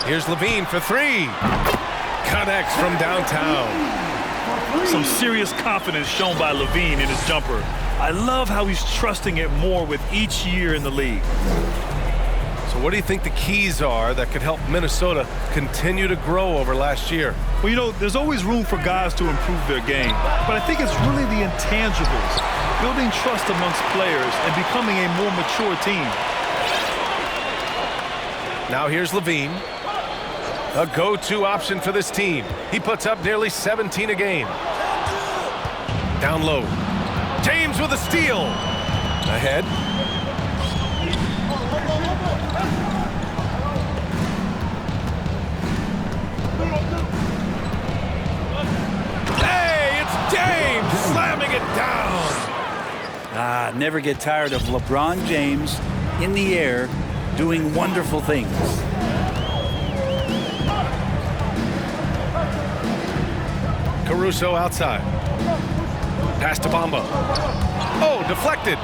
Here's Levine for three. Connects from downtown. Some serious confidence shown by Levine in his jumper. I love how he's trusting it more with each year in the league. So what do you think the keys are that could help Minnesota continue to grow over last year? Well, you know, there's always room for guys to improve their game, but I think it's really the intangibles, building trust amongst players and becoming a more mature team. Now here's Levine. A go-to option for this team. He puts up nearly 17 a game. Down low. James with a steal. Ahead. Hey, it's James slamming it down. Never get tired of LeBron James in the air doing wonderful things. Caruso outside. Pass to Bamba. Oh, deflected.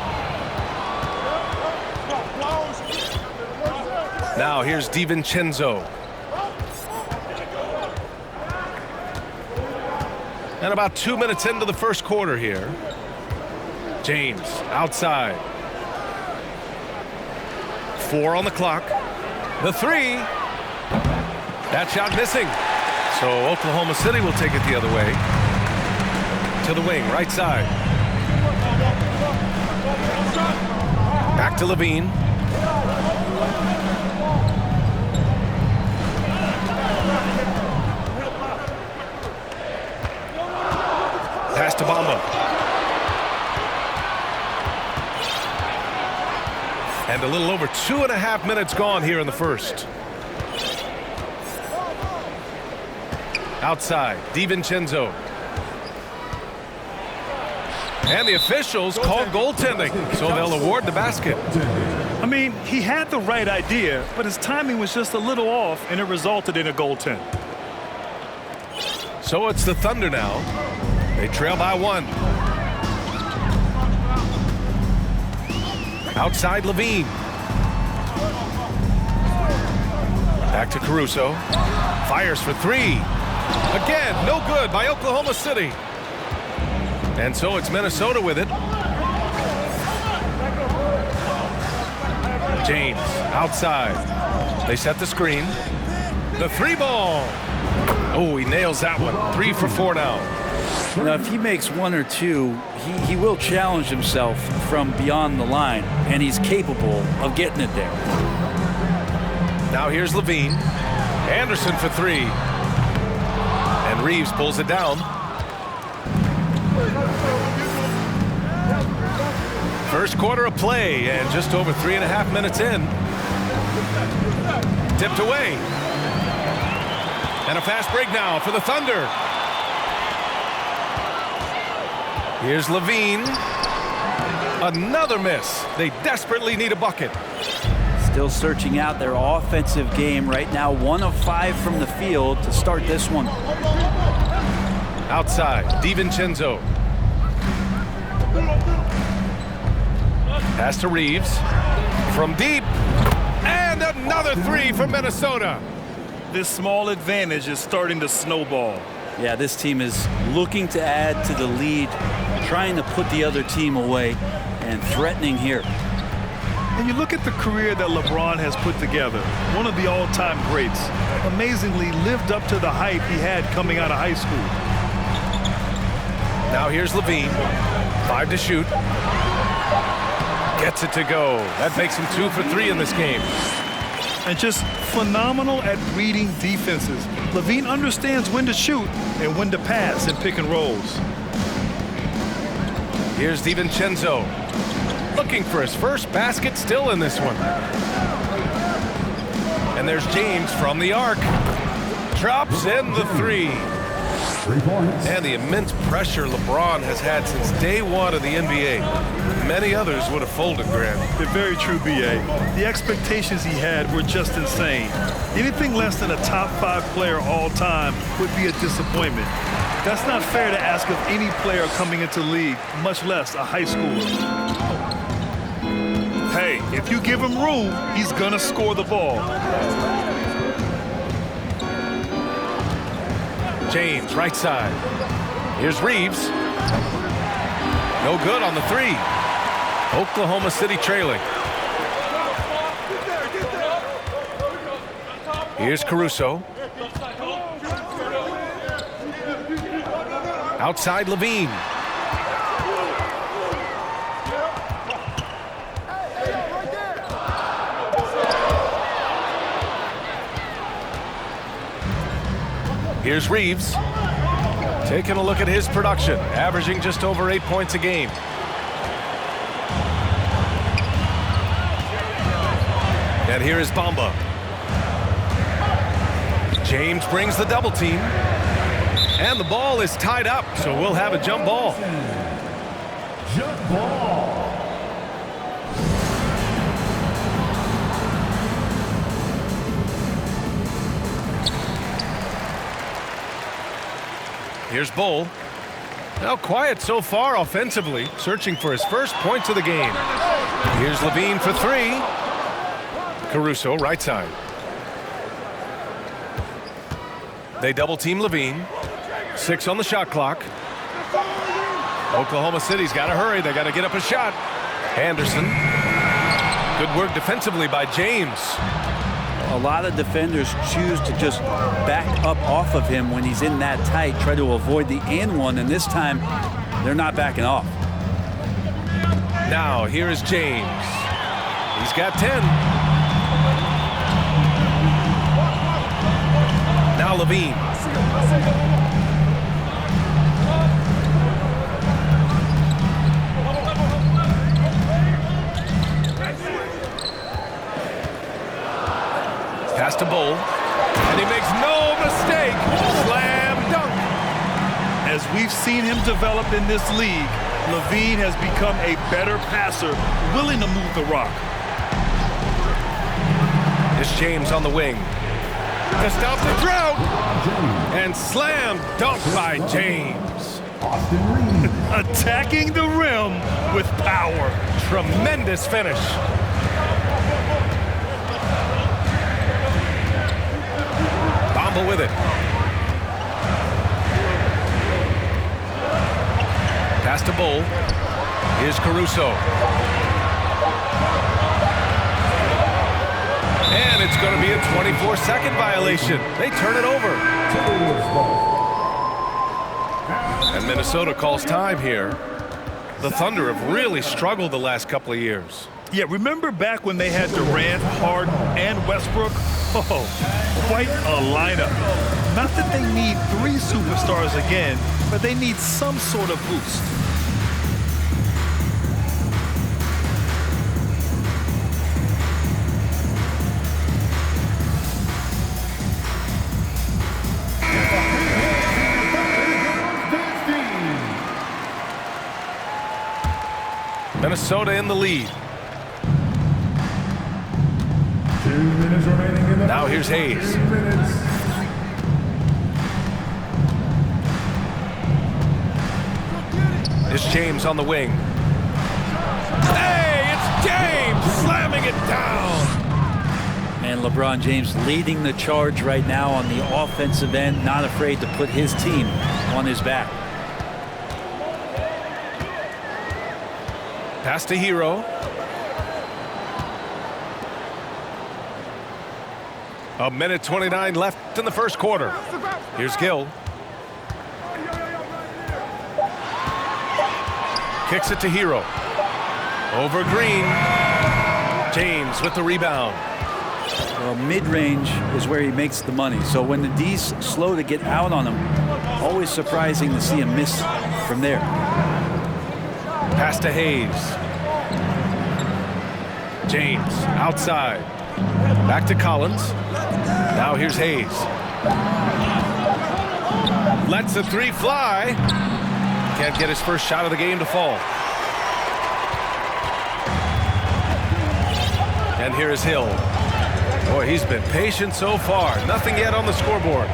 Now here's DiVincenzo. And about 2 minutes into the first quarter here. James outside. 4 on the clock. The three. That shot missing. So Oklahoma City will take it the other way. To the wing, right side. Back to Levine. Pass to Bamba. And a little over 2.5 minutes gone here in the first. Outside, DiVincenzo. And the officials called goaltending, so they'll award the basket. I mean, he had the right idea, but his timing was just a little off, and it resulted in a goaltend. So it's the Thunder now. They trail by 1. Outside Levine. Back to Caruso. Fires for 3. Again, no good by Oklahoma City. And so it's Minnesota with it. James outside. They set the screen. The 3 ball. Oh, he nails that one. 3 for 4 now. Now, if he makes 1 or 2, he will challenge himself from beyond the line, and he's capable of getting it there. Now here's Levine. Anderson for 3. And Reeves pulls it down. First quarter of play, and just over 3.5 minutes in. Tipped away. And a fast break now for the Thunder. Here's Levine. Another miss. They desperately need a bucket. Still searching out their offensive game right now. 1 of 5 from the field to start this one. Outside, DiVincenzo. Pass to Reeves. From deep. And another 3 from Minnesota. This small advantage is starting to snowball. Yeah, this team is looking to add to the lead, trying to put the other team away, and threatening here. When you look at the career that LeBron has put together, one of the all-time greats, amazingly lived up to the hype he had coming out of high school. Now here's Levine. 5 to shoot. Gets it to go. That makes him 2 for 3 in this game. And just phenomenal at reading defenses. Levine understands when to shoot and when to pass in pick and rolls. Here's DiVincenzo. Looking for his first basket, still in this one. And there's James from the arc. Drops in the 3. 3 points. And the immense pressure LeBron has had since day 1 of the NBA. Many others would have folded, Grant. They're very true, B.A. The expectations he had were just insane. Anything less than a top 5 player all time would be a disappointment. That's not fair to ask of any player coming into the league, much less a high schooler. Hey, if you give him room, he's gonna score the ball. James, right side. Here's Reeves. No good on the three. Oklahoma City trailing. Here's Caruso. Outside Levine. Here's Reeves. Taking a look at his production, averaging just over 8 points a game. And here is Bamba. James brings the double team. And the ball is tied up, so we'll have a jump ball. Jump ball. Here's Bull. Now quiet so far offensively, searching for his first points of the game. Here's Levine for three. Caruso, right side. They double team Levine. 6 on the shot clock. Oklahoma City's got to hurry. They got to get up a shot. Anderson. Good work defensively by James. A lot of defenders choose to just back up off of him when he's in that tight, try to avoid the and one, and this time they're not backing off. Now here is James. He's got 10. Now Levine. Pass to Bull, and he makes no mistake. Slam dunk. As we've seen him develop in this league, Levine has become a better passer, willing to move the rock. It's James on the wing. To stop the drought. And slam dunk by James. Attacking the rim with power. Tremendous finish. Bamba with it. Pass to Bull. Here's Caruso. And it's going to be a 24-second violation. They turn it over. And Minnesota calls time here. The Thunder have really struggled the last couple of years. Yeah, remember back when they had Durant, Harden, and Westbrook? Oh, quite a lineup. Not that they need 3 superstars again, but they need some sort of boost. Minnesota in the lead. 2 minutes remaining in the Now here's Hayes. 2 minutes. It's James on the wing. Hey, it's James slamming it down. And LeBron James leading the charge right now on the offensive end, not afraid to put his team on his back. Pass to Hero. A minute 29 left in the first quarter. Here's Gill. Kicks it to Hero. Over Green. James with the rebound. Well, mid-range is where he makes the money. So when the D's slow to get out on him, always surprising to see him miss from there. Pass to Hayes. James outside. Back to Collins. Now here's Hayes. Lets the three fly. Can't get his first shot of the game to fall. And here is Hill. Boy, he's been patient so far. Nothing yet on the scoreboard.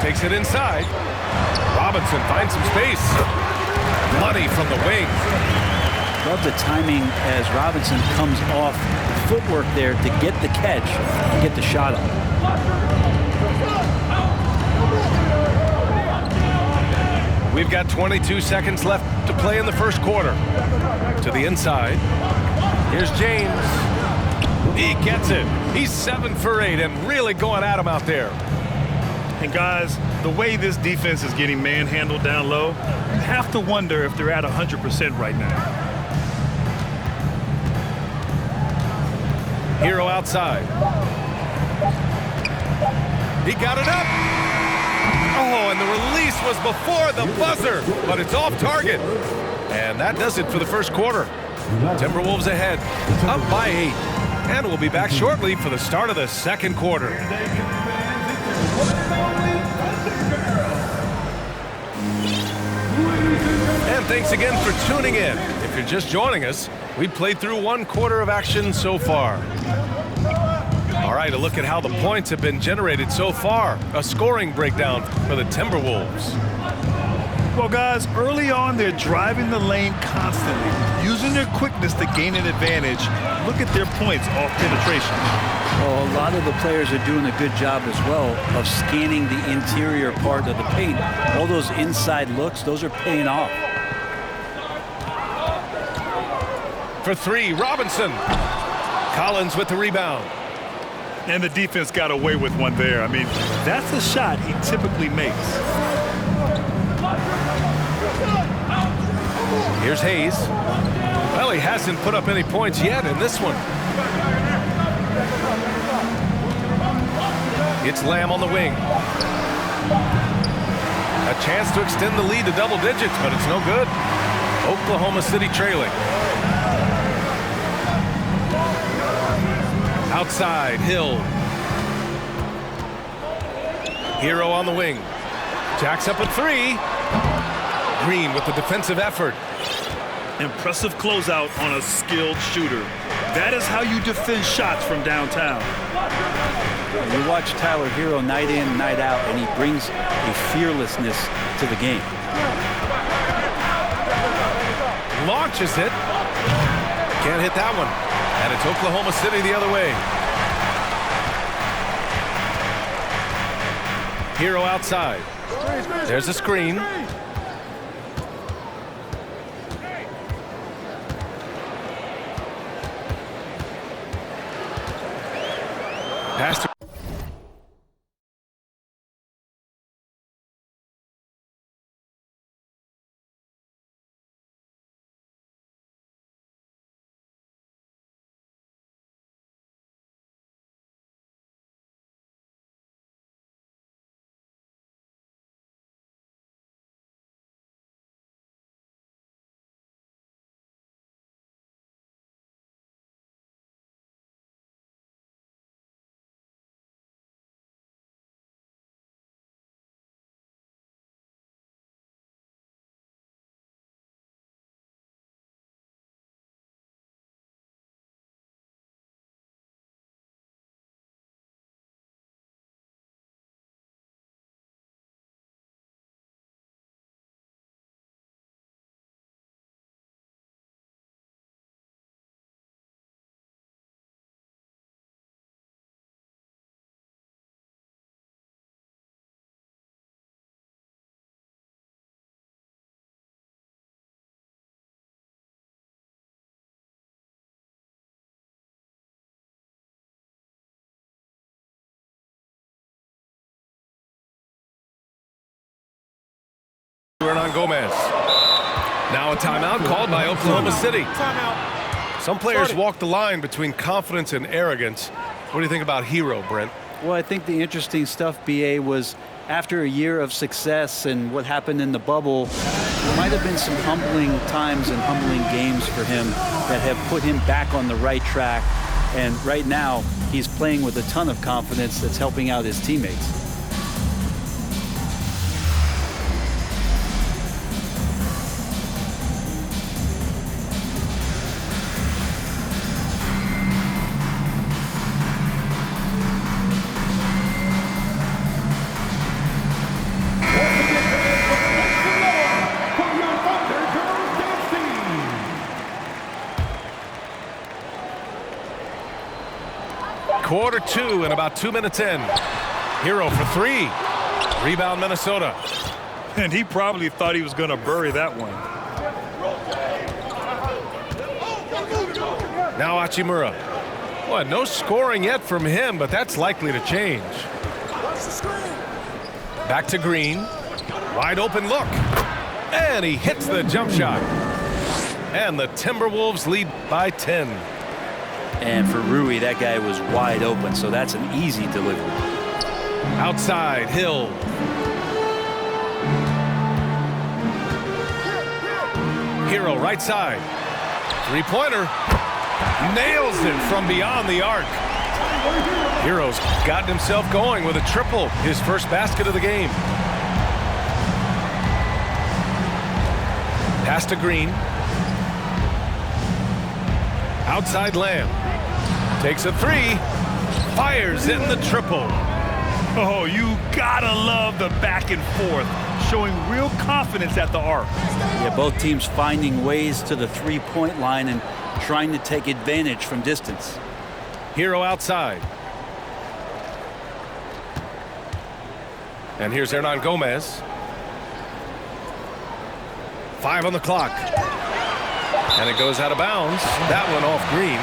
Takes it inside. Robinson finds some space. Money from the wing. Love the timing as Robinson comes off the footwork there to get the catch and get the shot on. We've got 22 seconds left to play in the first quarter. To the inside. Here's James. He gets it. He's 7 for 8 and really going at him out there. And guys, the way this defense is getting manhandled down low, you have to wonder if they're at 100% right now. Hero outside. He got it up. Oh, and the release was before the buzzer, but it's off target. And that does it for the first quarter. Timberwolves ahead, up by 8. And we'll be back shortly for the start of the second quarter. And thanks again for tuning in. If you're just joining us, we've played through 1 quarter of action so far. All right, a look at how the points have been generated so far. A scoring breakdown for the Timberwolves. Well, guys, early on, they're driving the lane constantly, using their quickness to gain an advantage. Look at their points off penetration. Well, a lot of the players are doing a good job as well of scanning the interior part of the paint. All those inside looks, those are paying off. For 3, Robinson. Collins with the rebound. And the defense got away with one there. I mean, that's a shot he typically makes. Here's Hayes. Well, he hasn't put up any points yet in this one. It's Lamb on the wing. A chance to extend the lead to double digits, but it's no good. Oklahoma City trailing. Outside, Hill. Hero on the wing. Jacks up at 3. Green with the defensive effort. Impressive closeout on a skilled shooter. That is how you defend shots from downtown. You watch Tyler Hero night in, night out, and he brings a fearlessness to the game. Launches it. Can't hit that one. And it's Oklahoma City the other way. Hero outside. There's a screen. Pass to Hernan Gomez. Now a timeout called by Oklahoma City. Some players walk the line between confidence and arrogance. What do you think about Hero, Brent? Well, I think the interesting stuff, BA, was after a year of success and what happened in the bubble, there might have been some humbling times and humbling games for him that have put him back on the right track. And right now, he's playing with a ton of confidence that's helping out his teammates. Quarter 2 and about 2 minutes in. Hero for 3. Rebound Minnesota. And he probably thought he was going to bury that one. Now Hachimura. Well, no scoring yet from him, but that's likely to change. Back to Green. Wide open look. And he hits the jump shot. And the Timberwolves lead by 10. And for Rui, that guy was wide open, so that's an easy delivery. Outside, Hill. Hero right side. Three-pointer. Nails it from beyond the arc. Hero's gotten himself going with a triple, his first basket of the game. Pass to Green. Outside Lamb. Takes a 3. Fires in the triple. Oh, you gotta love the back and forth, showing real confidence at the arc. Yeah, both teams finding ways to the three-point line and trying to take advantage from distance. Hero outside. And here's Hernan Gomez. 5 on the clock. And it goes out of bounds. That one off Green.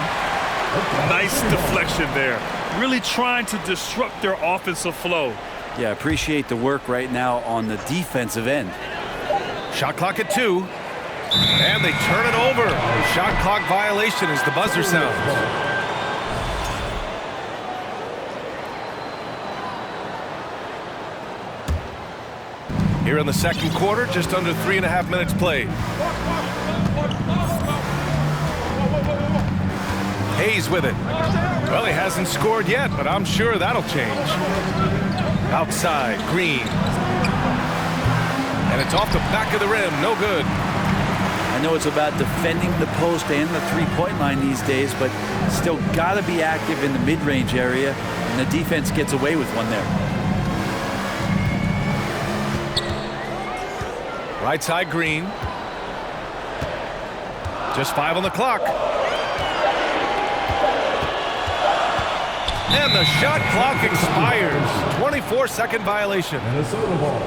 Nice deflection there. Really trying to disrupt their offensive flow. Yeah, appreciate the work right now on the defensive end. Shot clock at 2. And they turn it over. Shot clock violation as the buzzer sounds. Here in the second quarter, just under 3.5 minutes played. Hayes with it. Well, he hasn't scored yet, but I'm sure that'll change. Outside, Green. And it's off the back of the rim. No good. I know it's about defending the post and the three-point line these days, but still got to be active in the mid-range area, and the defense gets away with one there. Right side, Green. Just 5 on the clock. And the shot clock expires. 24-second violation. Minnesota ball.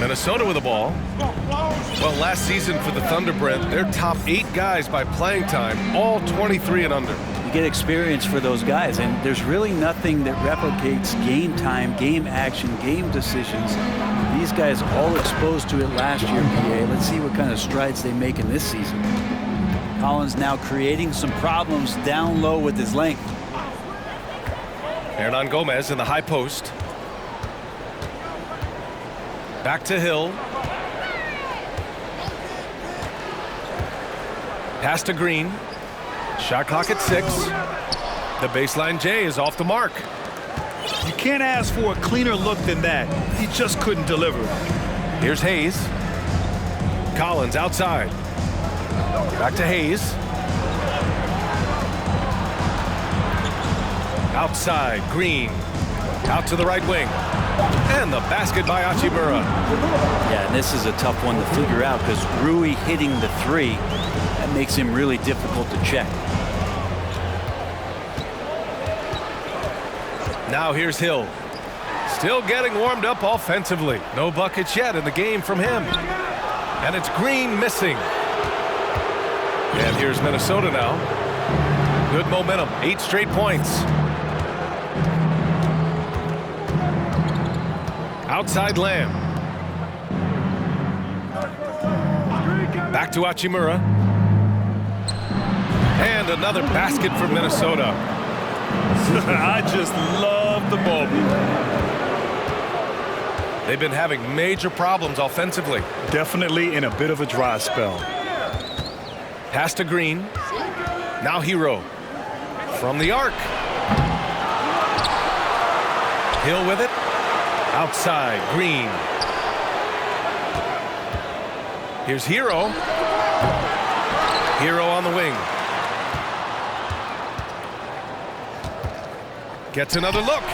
Minnesota with the ball. Well, last season for the Thunder, Brent, their top 8 guys by playing time, all 23 and under. You get experience for those guys, and there's really nothing that replicates game time, game action, game decisions. These guys all exposed to it last year, PA. Let's see what kind of strides they make in this season. Collins now creating some problems down low with his length. Hernan Gomez in the high post. Back to Hill. Pass to Green. Shot clock at 6. The baseline J is off the mark. You can't ask for a cleaner look than that. He just couldn't deliver. Here's Hayes. Collins outside. Back to Hayes. Outside, Green. Out to the right wing. And the basket by Hachimura. Yeah, and this is a tough one to figure out because Rui hitting the 3, that makes him really difficult to check. Now here's Hill. Still getting warmed up offensively. No buckets yet in the game from him. And it's Green missing. And here's Minnesota now. Good momentum. 8 straight points. Outside Lamb. Back to Hachimura. And another basket for Minnesota. I just love the ball movement. They've been having major problems offensively. Definitely in a bit of a dry spell. Pass to Green. Now Hero. From the arc. Hill with it. Outside, Green. Here's Hero. Hero on the wing. Gets another look.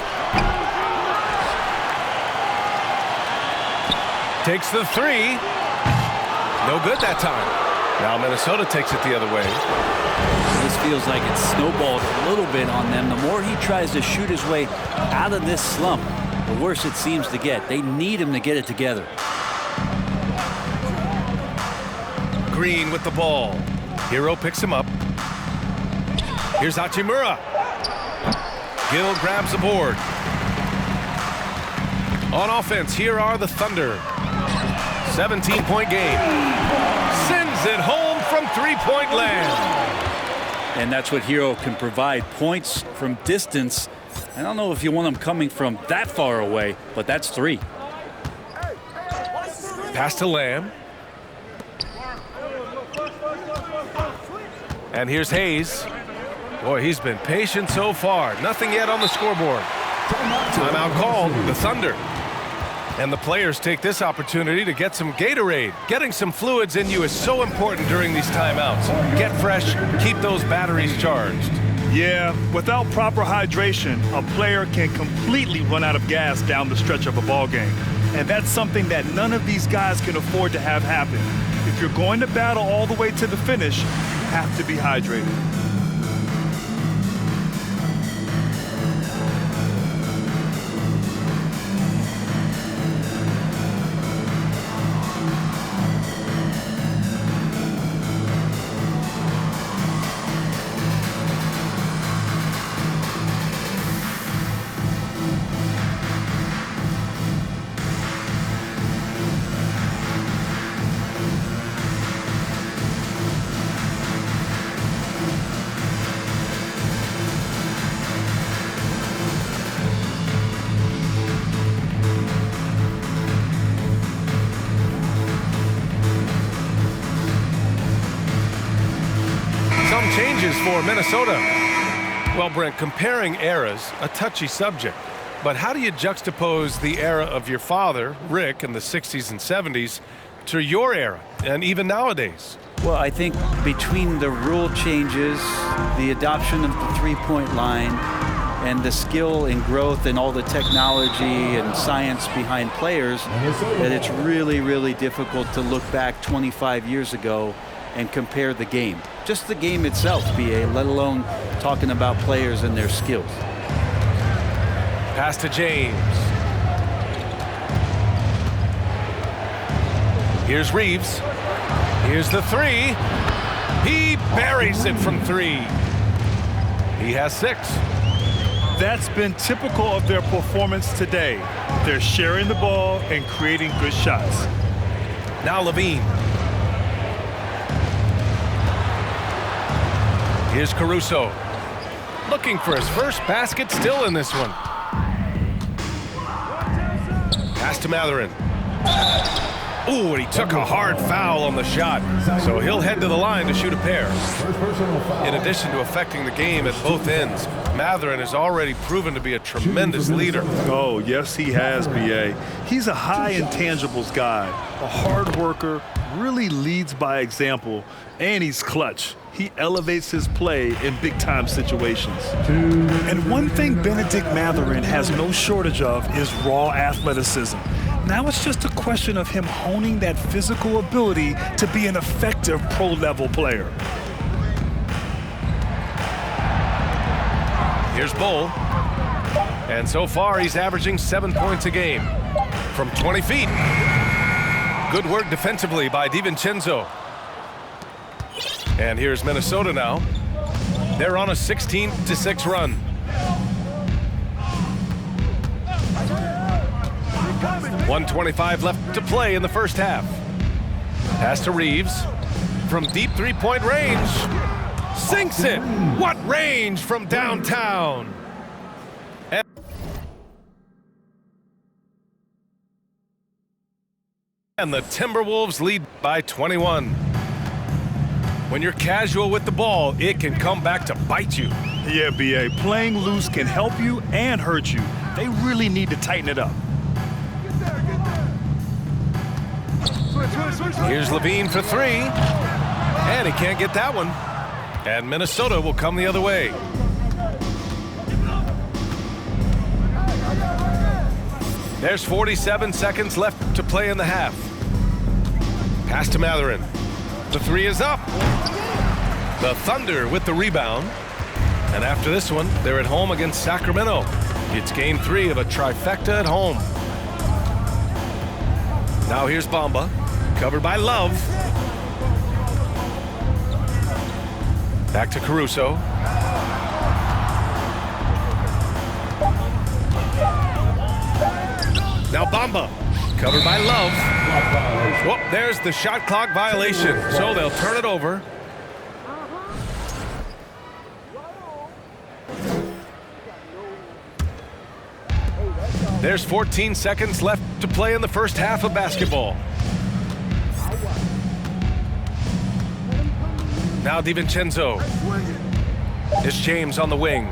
Takes the 3. No good that time. Now Minnesota takes it the other way. This feels like it's snowballed a little bit on them. The more he tries to shoot his way out of this slump, the worse it seems to get. They need him to get it together. Green with the ball. Hero picks him up. Here's Hachimura. Gill grabs the board. On offense, here are the Thunder. 17-point game. Sends it home from three-point land. And that's what Hero can provide. Points from distance. I don't know if you want them coming from that far away, but that's 3. Pass to Lamb. And here's Hayes. Boy, he's been patient so far. Nothing yet on the scoreboard. Timeout called, the Thunder. And the players take this opportunity to get some Gatorade. Getting some fluids in you is so important during these timeouts. Get fresh, keep those batteries charged. Yeah, without proper hydration, a player can completely run out of gas down the stretch of a ball game. And that's something that none of these guys can afford to have happen. If you're going to battle all the way to the finish, you have to be hydrated. Changes for Minnesota. Well, Brent, comparing eras, a touchy subject. But how do you juxtapose the era of your father, Rick, in the 60s and 70s to your era, and even nowadays? Well, I think between the rule changes, the adoption of the three-point line, and the skill and growth and all the technology and science behind players, that it's really, really difficult to look back 25 years ago and compare the game. Just the game itself, BA, let alone talking about players and their skills. Pass to James. Here's Reeves. Here's the 3. He buries it from 3. He has 6. That's been typical of their performance today. They're sharing the ball and creating good shots. Now Levine. Here's Caruso. Looking for his first basket, still in this one. Pass to Mathurin. Ooh, and he took a hard foul on the shot. So he'll head to the line to shoot a pair. In addition to affecting the game at both ends, Mathurin has already proven to be a tremendous leader. Oh, yes, he has, B.A. He's a high intangibles guy, a hard worker, really leads by example, and he's clutch. He elevates his play in big-time situations. And one thing Benedict Mathurin has no shortage of is raw athleticism. Now it's just a question of him honing that physical ability to be an effective pro-level player. Here's Bull. And so far, he's averaging 7 points a game from 20 feet. Good work defensively by DiVincenzo. And here's Minnesota now. They're on a 16-6 run. .125 left to play in the first half. Pass to Reeves from deep three-point range. Sinks it. What range from downtown. And the Timberwolves lead by 21. When you're casual with the ball, it can come back to bite you. Yeah, B.A., playing loose can help you and hurt you. They really need to tighten it up. Here's Levine for 3. And he can't get that one. And Minnesota will come the other way. There's 47 seconds left to play in the half. Pass to Matherin. The three is up. The Thunder with the rebound. And after this one, they're at home against Sacramento. It's game 3 of a trifecta at home. Now here's Bamba, covered by Love. Back to Caruso. Now Bamba, covered by Love. Whoop, there's the shot clock violation, so they'll turn it over. There's 14 seconds left to play in the first half of basketball. Now DiVincenzo. It's James on the wing.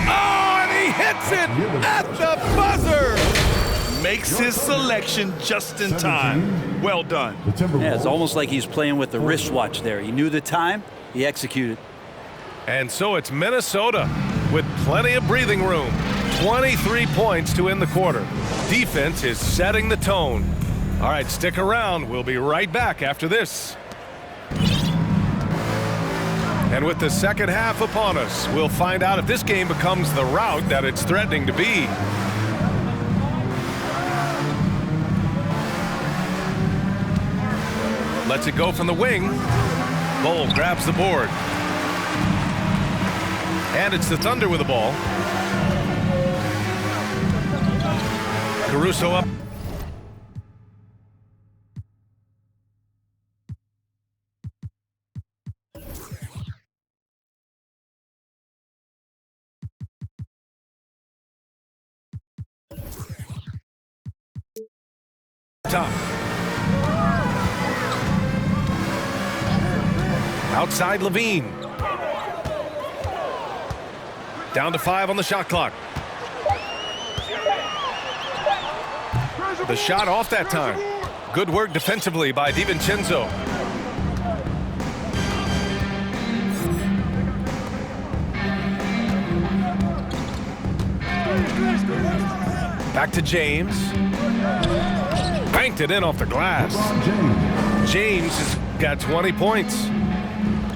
Oh, and he hits it at the buzzer! Makes his selection just in time. Well done. Yeah, it's almost like he's playing with the wristwatch there. He knew the time, he executed. And so it's Minnesota with plenty of breathing room. 23 points to end the quarter. Defense is setting the tone. All right, stick around. We'll be right back after this. And with the second half upon us, we'll find out if this game becomes the rout that it's threatening to be. Lets it go from the wing. Bull grabs the board. And it's the Thunder with the ball. Caruso up. Top. Outside Levine. Down to 5 on the shot clock. The shot off that time. Good work defensively by DiVincenzo. Back to James. Banked it in off the glass. James has got 20 points.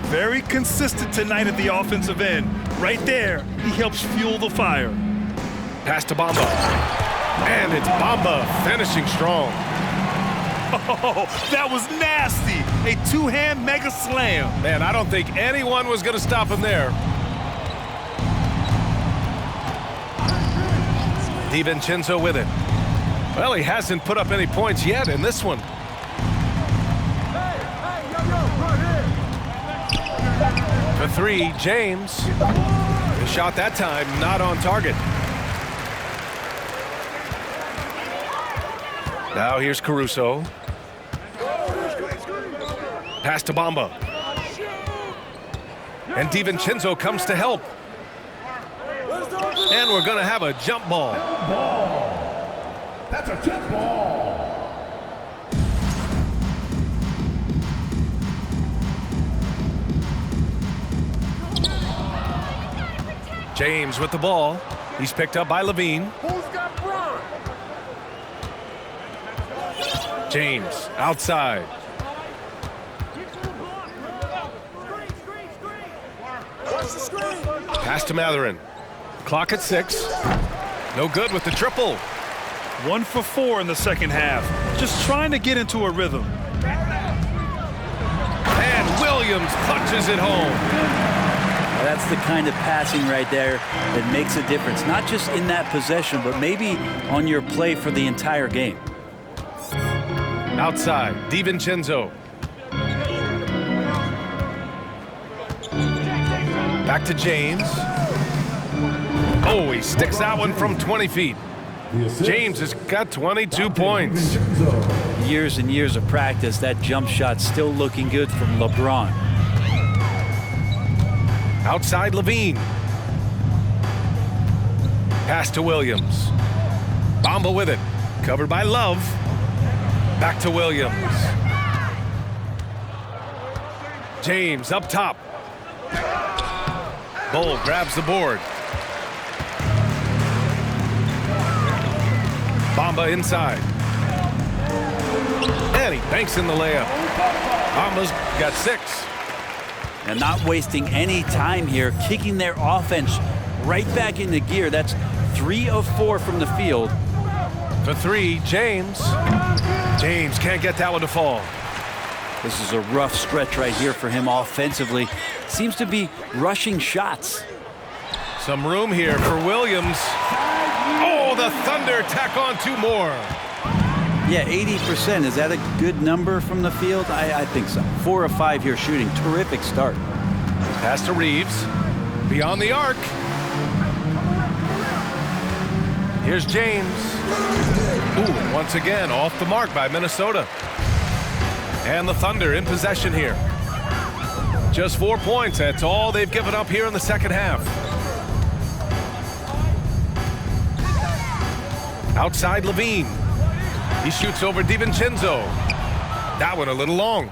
Very consistent tonight at the offensive end. Right there, he helps fuel the fire. Pass to Bamba. And it's Bamba finishing strong. Oh, that was nasty. A two-hand mega slam. Man, I don't think anyone was going to stop him there. DiVincenzo with it. Well, he hasn't put up any points yet in this one. For 3, James. The shot that time not on target. Now here's Caruso. Pass to Bamba. And DiVincenzo comes to help. And we're going to have a jump ball. That's a jump ball. James with the ball. He's picked up by Levine. James outside. Pass to Matherin. Clock at 6. No good with the triple. 1 for 4 in the second half. Just trying to get into a rhythm. And Williams punches it home. That's the kind of passing right there that makes a difference, not just in that possession, but maybe on your play for the entire game. Outside, DiVincenzo. Back to James. Oh, he sticks that one from 20 feet. James has got 22 points. Years and years of practice, that jump shot still looking good from LeBron. Outside Levine. Pass to Williams. Bamba with it. Covered by Love. Back to Williams. James up top. Bull grabs the board. Bamba inside. And he banks in the layup. Almost got 6. And not wasting any time here, kicking their offense right back into gear. That's 3 of 4 from the field. For 3, James. James can't get that one to fall. This is a rough stretch right here for him offensively. Seems to be rushing shots. Some room here for Williams. Oh, the Thunder tack on 2 more. Yeah, 80%. Is that a good number from the field? I think so. 4 of 5 here shooting. Terrific start. Pass to Reeves. Beyond the arc. Here's James. Ooh, once again, off the mark by Minnesota. And the Thunder in possession here. Just 4 points. That's all they've given up here in the second half. Outside Levine. He shoots over DiVincenzo. That one a little long.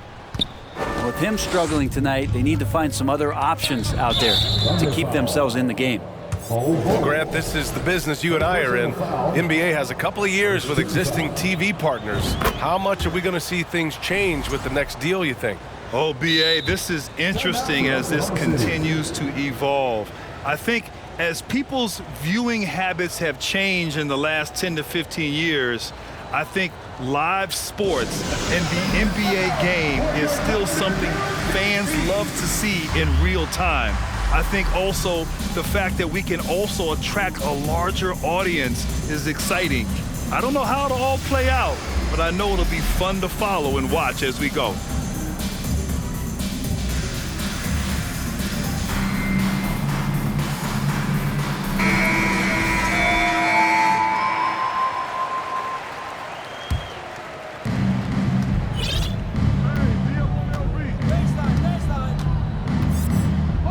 With him struggling tonight, they need to find some other options out there to keep themselves in the game. Well, Grant, this is the business you and I are in. NBA has a couple of years with existing TV partners. How much are we going to see things change with the next deal, you think? Oh, BA, this is interesting as this continues to evolve. I think as people's viewing habits have changed in the last 10 to 15 years, I think live sports and the NBA game is still something fans love to see in real time. I think also the fact that we can also attract a larger audience is exciting. I don't know how it'll all play out, but I know it'll be fun to follow and watch as we go.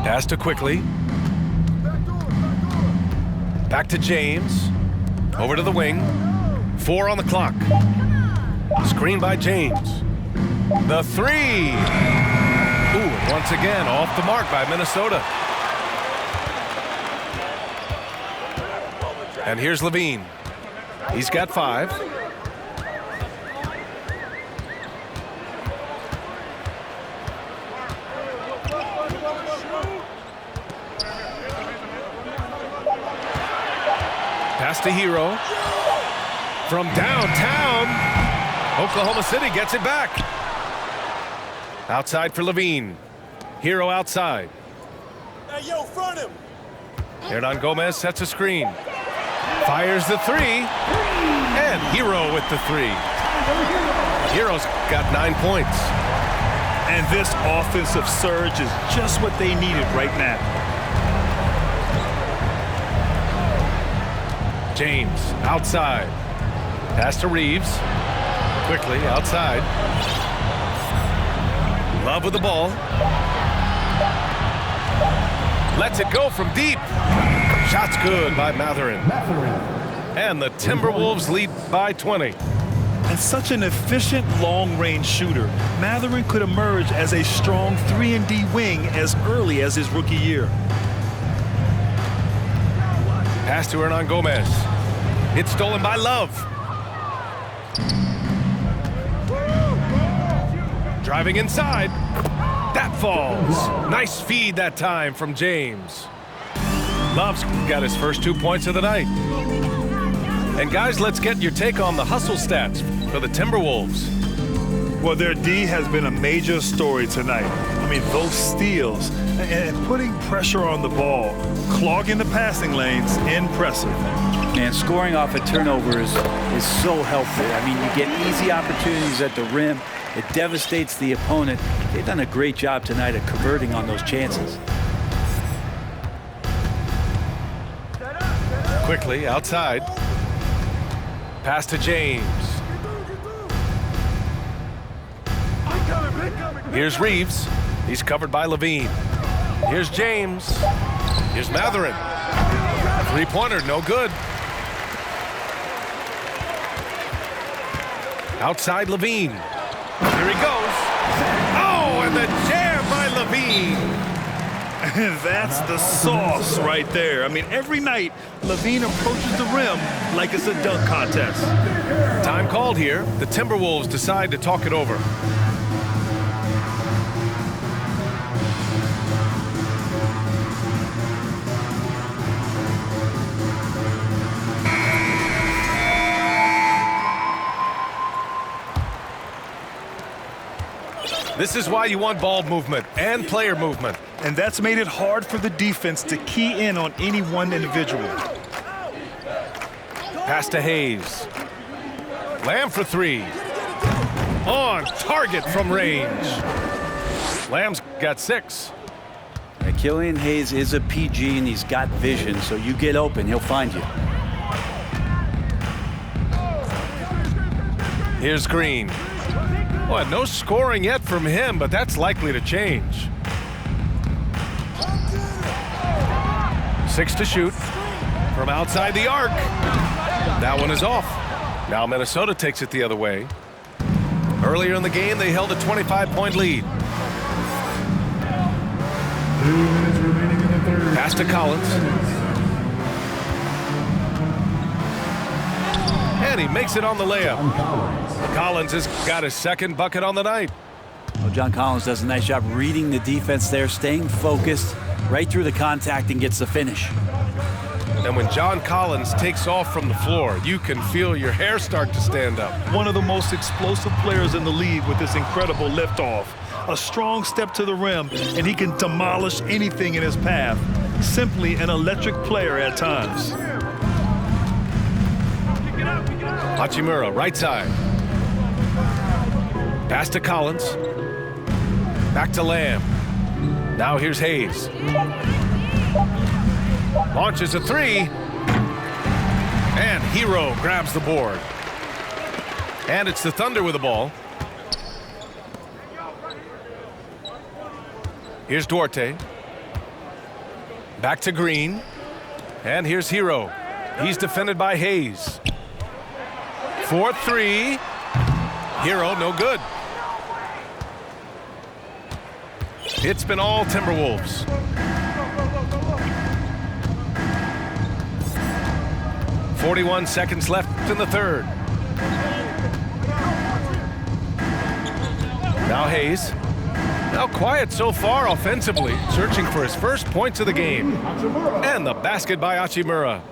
Pass to Quickly. Back to James. Over to the wing. 4 on the clock. Screen by James. The 3. Ooh, once again, off the mark by Minnesota. And here's Levine. He's got 5. Pass to Hero. From downtown, Oklahoma City gets it back. Outside for Levine. Hero outside. Hey, yo, front him. Hernan-Gomez sets a screen. Fires the 3. And Hero with the 3. Hero's got 9 points. And this offensive surge is just what they needed right now. James outside. Pass to Reeves. Quickly outside. Love with the ball. Lets it go from deep. Shot's good by Mathurin. And the Timberwolves lead by 20. And such an efficient long-range shooter, Mathurin could emerge as a strong 3-and-D wing as early as his rookie year. Pass to Hernan-Gomez. It's stolen by Love. Driving inside. That falls. Nice feed that time from James. Love's got his first 2 points of the night. And guys, let's get your take on the hustle stats for the Timberwolves. Well, their D has been a major story tonight. I mean, those steals and putting pressure on the ball, clogging the passing lanes, impressive. And scoring off a turnover is so helpful. I mean, you get easy opportunities at the rim. It devastates the opponent. They've done a great job tonight of converting on those chances. Quickly outside. Pass to James. Here's Reeves. He's covered by Levine. Here's James. Here's Mathurin. Three-pointer, no good. Outside Levine. Here he goes. Oh, and the jam by Levine. That's the sauce right there. I mean, every night, LaVine approaches the rim like it's a dunk contest. Time called here. The Timberwolves decide to talk it over. This is why you want ball movement and player movement. And that's made it hard for the defense to key in on any one individual. Pass to Hayes. Lamb for three. On target from range. Lamb's got 6. And Killian Hayes is a PG, and he's got vision, so you get open, he'll find you. Here's Green. Well, no scoring yet from him, but that's likely to change. 6 to shoot from outside the arc. That one is off. Now Minnesota takes it the other way. Earlier in the game, they held a 25-point lead. 2 minutes remaining in the third. Pass to Collins. And he makes it on the layup. Collins has got his second bucket on the night. Well, John Collins does a nice job reading the defense there, staying focused right through the contact and gets the finish. And when John Collins takes off from the floor, you can feel your hair start to stand up. One of the most explosive players in the league with this incredible liftoff. A strong step to the rim, and he can demolish anything in his path. Simply an electric player at times. Hachimura, right side. Pass to Collins. Back to Lamb. Now here's Hayes. Launches a 3. And Hero grabs the board. And it's the Thunder with the ball. Here's Duarte. Back to Green. And here's Hero. He's defended by Hayes. 4-3. Hero, no good. It's been all Timberwolves. .41 seconds left in the third. Now Hayes. Now quiet so far offensively, searching for his first points of the game. And the basket by Hachimura.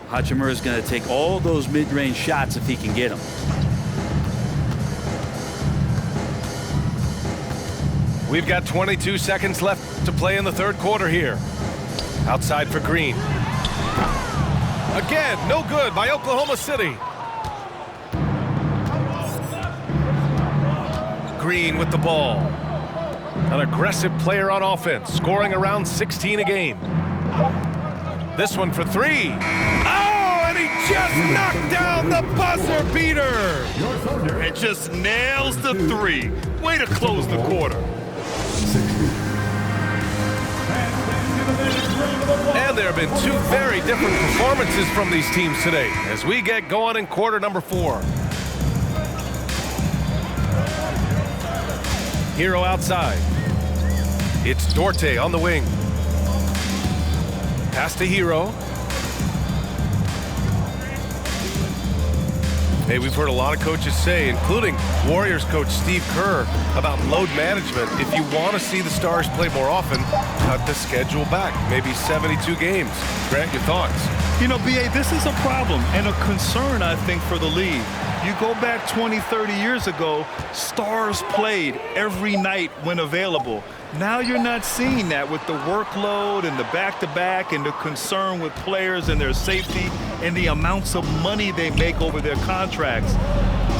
Hachimura is going to take all those mid-range shots if he can get them. We've got 22 seconds left to play in the third quarter here. Outside for Green. Again, no good by Oklahoma City. Green with the ball. An aggressive player on offense, scoring around 16 a game. This one for 3. Oh, and he just knocked down the buzzer beater. And just nails the 3. Way to close the quarter. And there have been 2 very different performances from these teams today as we get going in quarter number 4. Hero outside. It's Duarte on the wing. Pass to Hero. Hey, we've heard a lot of coaches say, including Warriors coach Steve Kerr, about load management. If you want to see the Stars play more often, cut the schedule back, maybe 72 games. Grant, your thoughts? You know, B.A., this is a problem and a concern, I think, for the league. You go back 20, 30 years ago, Stars played every night when available. Now you're not seeing that with the workload and the back-to-back and the concern with players and their safety and the amounts of money they make over their contracts.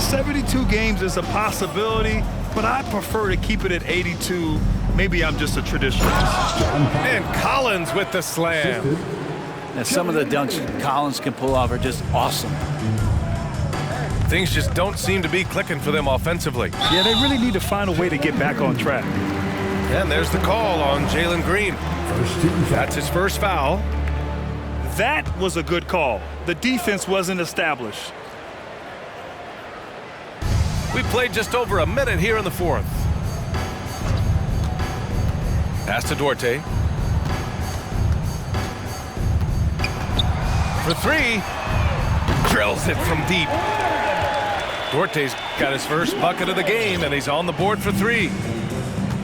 72 games is a possibility, but I prefer to keep it at 82. Maybe I'm just a traditionalist. And Collins with the slam. Now, some of the dunks Collins can pull off are just awesome. Things just don't seem to be clicking for them offensively. Yeah, they really need to find a way to get back on track. And there's the call on Jalen Green. That's his first foul. That was a good call. The defense wasn't established. We played just over a minute here in the fourth. Pass to Duarte. For three. Drills it from deep. Duarte's got his first bucket of the game, and he's on the board for three.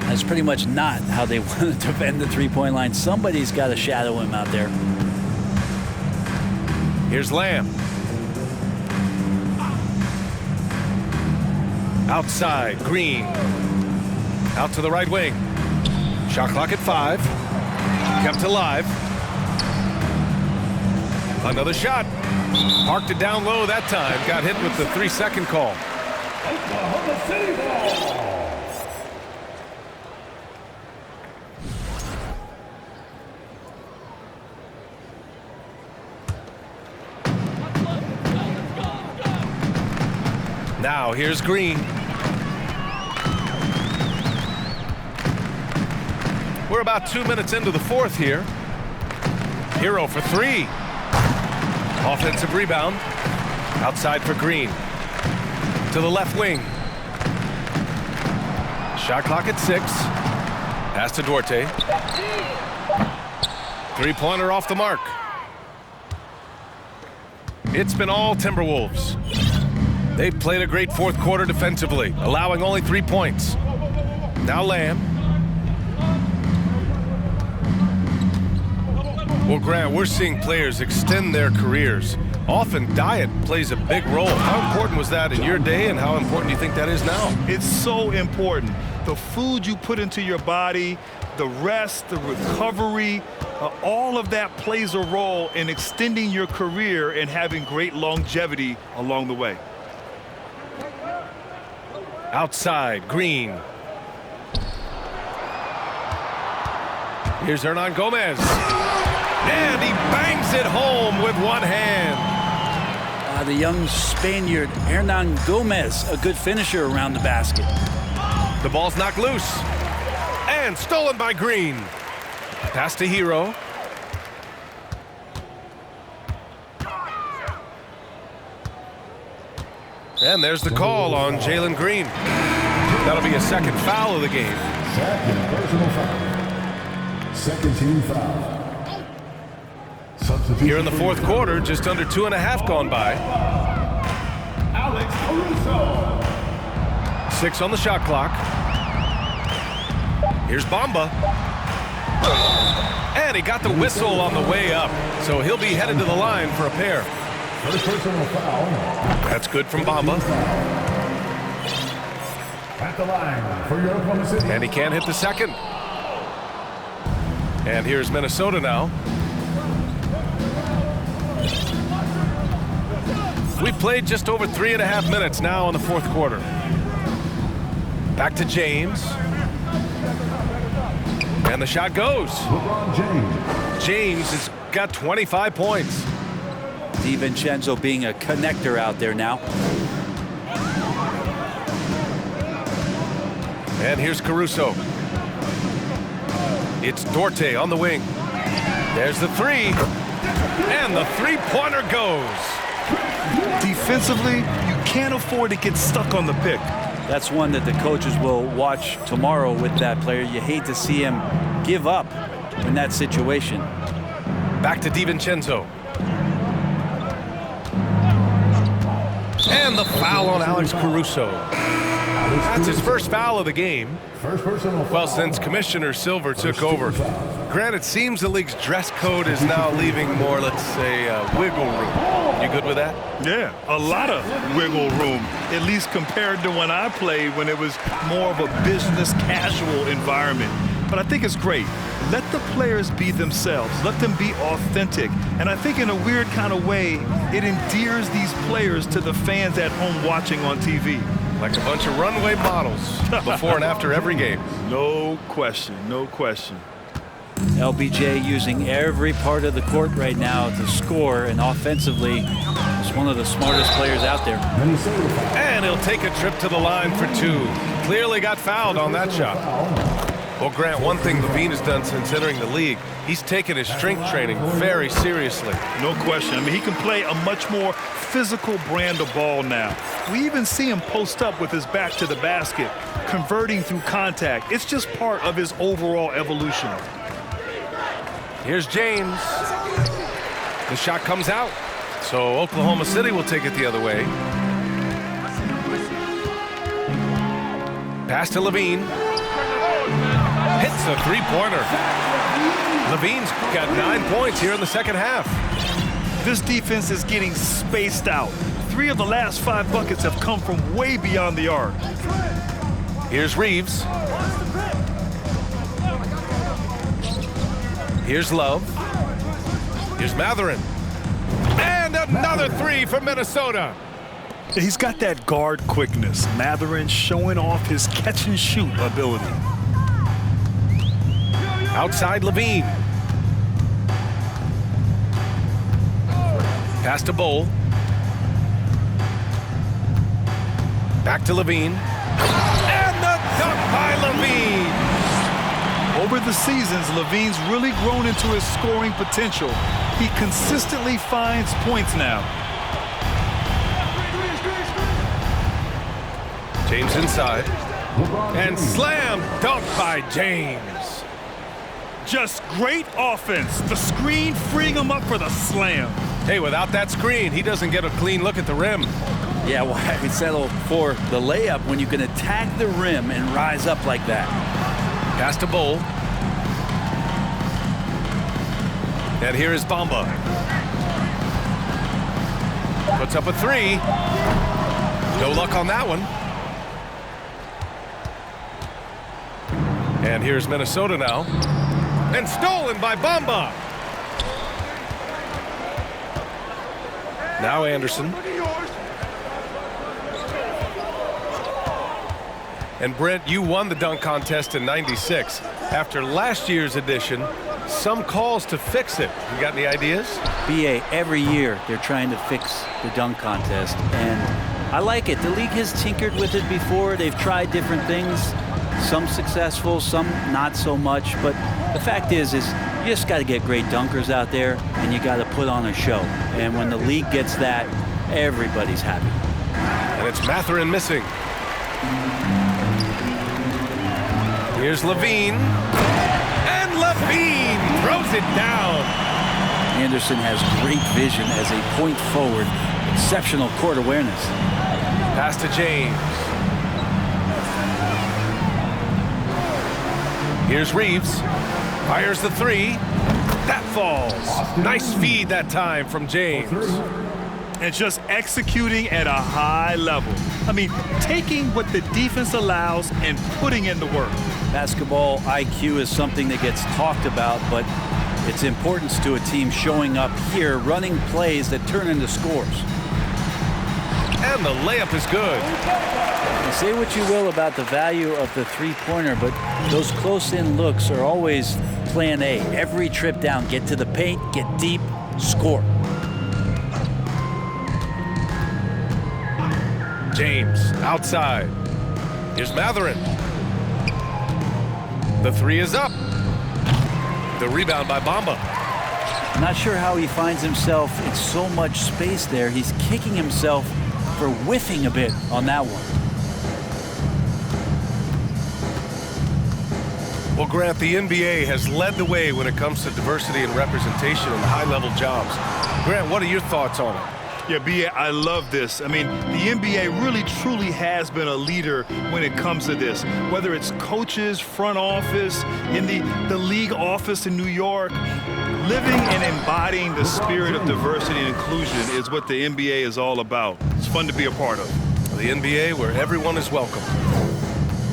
That's pretty much not how they want to defend the three-point line. Somebody's got to shadow him out there. Here's Lamb. Outside, Green. Out to the right wing. Shot clock at 5. Kept alive. Another shot. Parked it down low that time. Got hit with the 3-second call. Oklahoma City ball. Now here's Green. We're about 2 minutes into the fourth here. Hero for three. Offensive rebound. Outside for Green. To the left wing. Shot clock at 6. Pass to Duarte. Three-pointer off the mark. It's been all Timberwolves. They've played a great fourth quarter defensively, allowing only 3 points. Now Lamb. Well, Grant, we're seeing players extend their careers. Often diet plays a big role. How important was that in your day, and how important do you think that is now? It's so important. The food you put into your body, the rest, the recovery, all of that plays a role in extending your career and having great longevity along the way. Outside, Green. Here's Hernan Gomez. And he bangs it home with one hand. The young Spaniard, Hernan Gomez, a good finisher around the basket. The ball's knocked loose. And stolen by Green. Pass to Hero. And there's the call on Jalen Green. That'll be a second foul of the game. Second personal foul. Second team foul. Here in the fourth quarter, just under 2.5 gone by. Alex Caruso. 6 on the shot clock. Here's Bamba. And he got the whistle on the way up, so he'll be headed to the line for a pair. First personal foul. That's good from Bamba. At the line for your Oklahoma City. And he can't hit the second. And here's Minnesota now. We've played just over 3.5 minutes now in the fourth quarter. Back to James. And the shot goes. LeBron James. James has got 25 points. DiVincenzo being a connector out there now. And here's Caruso. It's Duarte on the wing. There's the three. And the three-pointer goes. Defensively, you can't afford to get stuck on the pick. That's one that the coaches will watch tomorrow with that player. You hate to see him give up in that situation. Back to DiVincenzo. And the foul on Alex Caruso. That's his first foul of the game. First personal foul. Well, since Commissioner Silver took over. Grant, it seems the league's dress code is now leaving more, let's say, wiggle room. You good with that? Yeah, a lot of wiggle room, at least compared to when I played, when it was more of a business casual environment. But I think it's great. Let the players be themselves. Let them be authentic. And I think in a weird kind of way, it endears these players to the fans at home watching on TV. Like a bunch of runway models before and after every game. No question, no question. LBJ using every part of the court right now to score, and offensively, he's one of the smartest players out there. And he'll take a trip to the line for two. Clearly got fouled on that shot. Well, Grant, one thing Levine has done since entering the league, he's taken his strength training very seriously. No question. I mean, he can play a much more physical brand of ball now. We even see him post up with his back to the basket, converting through contact. It's just part of his overall evolution. Here's James. The shot comes out. So Oklahoma City will take it the other way. Pass to Levine. Hits a three-pointer. Levine's got 9 points here in the second half. This defense is getting spaced out. 3 of the last 5 buckets have come from way beyond the arc. Here's Reeves. Here's Love. Here's Matherin. And another 3 for Minnesota. He's got that guard quickness. Matherin showing off his catch-and-shoot ability. Outside Levine. Pass to Bowl. Back to Levine. And the dunk by Levine. Over the seasons, Levine's really grown into his scoring potential. He consistently finds points now. James inside. And slam dunk by James. Just great offense. The screen freeing him up for the slam. Hey, without that screen, he doesn't get a clean look at the rim. Yeah, why settle for the layup when you can attack the rim and rise up like that? Pass to Bowl. And here is Bamba. Puts up a 3. No luck on that one. And here's Minnesota now. And stolen by Bamba. Now Anderson. And Brent, you won the dunk contest in '96. After last year's edition, some calls to fix it. You got any ideas? BA, every year they're trying to fix the dunk contest, and I like it. The league has tinkered with it before. They've tried different things, some successful, some not so much, but the fact is you just got to get great dunkers out there, and you got to put on a show. And when the league gets that, everybody's happy. And it's Matherin missing. Here's Levine. And Levine throws it down. Anderson has great vision as a point forward. Exceptional court awareness. Pass to James. Here's Reeves. Fires the 3. That falls. Nice feed that time from James. And just executing at a high level. I mean, taking what the defense allows and putting in the work. Basketball IQ is something that gets talked about, but its importance to a team showing up here, running plays that turn into scores. And the layup is good. You say what you will about the value of the three-pointer, but those close-in looks are always plan A. Every trip down, get to the paint, get deep, score. James outside. Here's Matherin. The 3 is up. The rebound by Bamba. I'm not sure how he finds himself in so much space there. He's kicking himself for whiffing a bit on that one. Well, Grant, the NBA has led the way when it comes to diversity and representation in high-level jobs. Grant, what are your thoughts on it? Yeah, B.A., I love this. I mean, the NBA really, truly has been a leader when it comes to this. Whether it's coaches, front office, in the league office in New York, living and embodying the spirit of diversity and inclusion is what the NBA is all about. It's fun to be a part of. The NBA where everyone is welcome.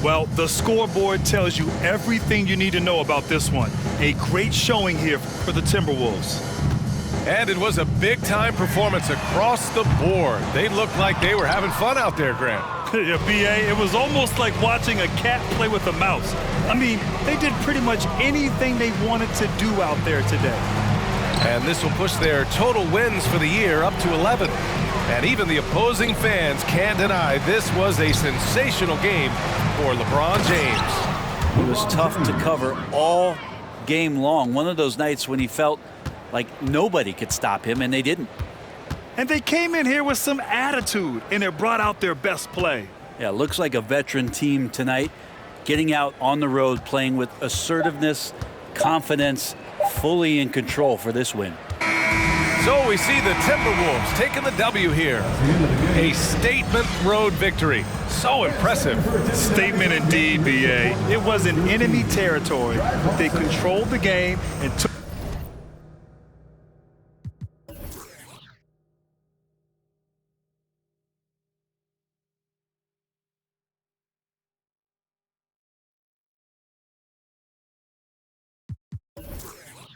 Well, the scoreboard tells you everything you need to know about this one. A great showing here for the Timberwolves. And it was a big-time performance across the board. They looked like they were having fun out there, Grant. Yeah, B.A., it was almost like watching a cat play with a mouse. I mean, they did pretty much anything they wanted to do out there today. And this will push their total wins for the year up to 11. And even the opposing fans can't deny this was a sensational game for LeBron James. It was tough to cover all game long. One of those nights when he felt like nobody could stop him, and they didn't. And they came in here with some attitude, and it brought out their best play. Yeah, it looks like a veteran team tonight, getting out on the road, playing with assertiveness, confidence, fully in control for this win. So we see the Timberwolves taking the W here. A statement road victory. So impressive. Statement indeed, B.A. It was in enemy territory. They controlled the game and took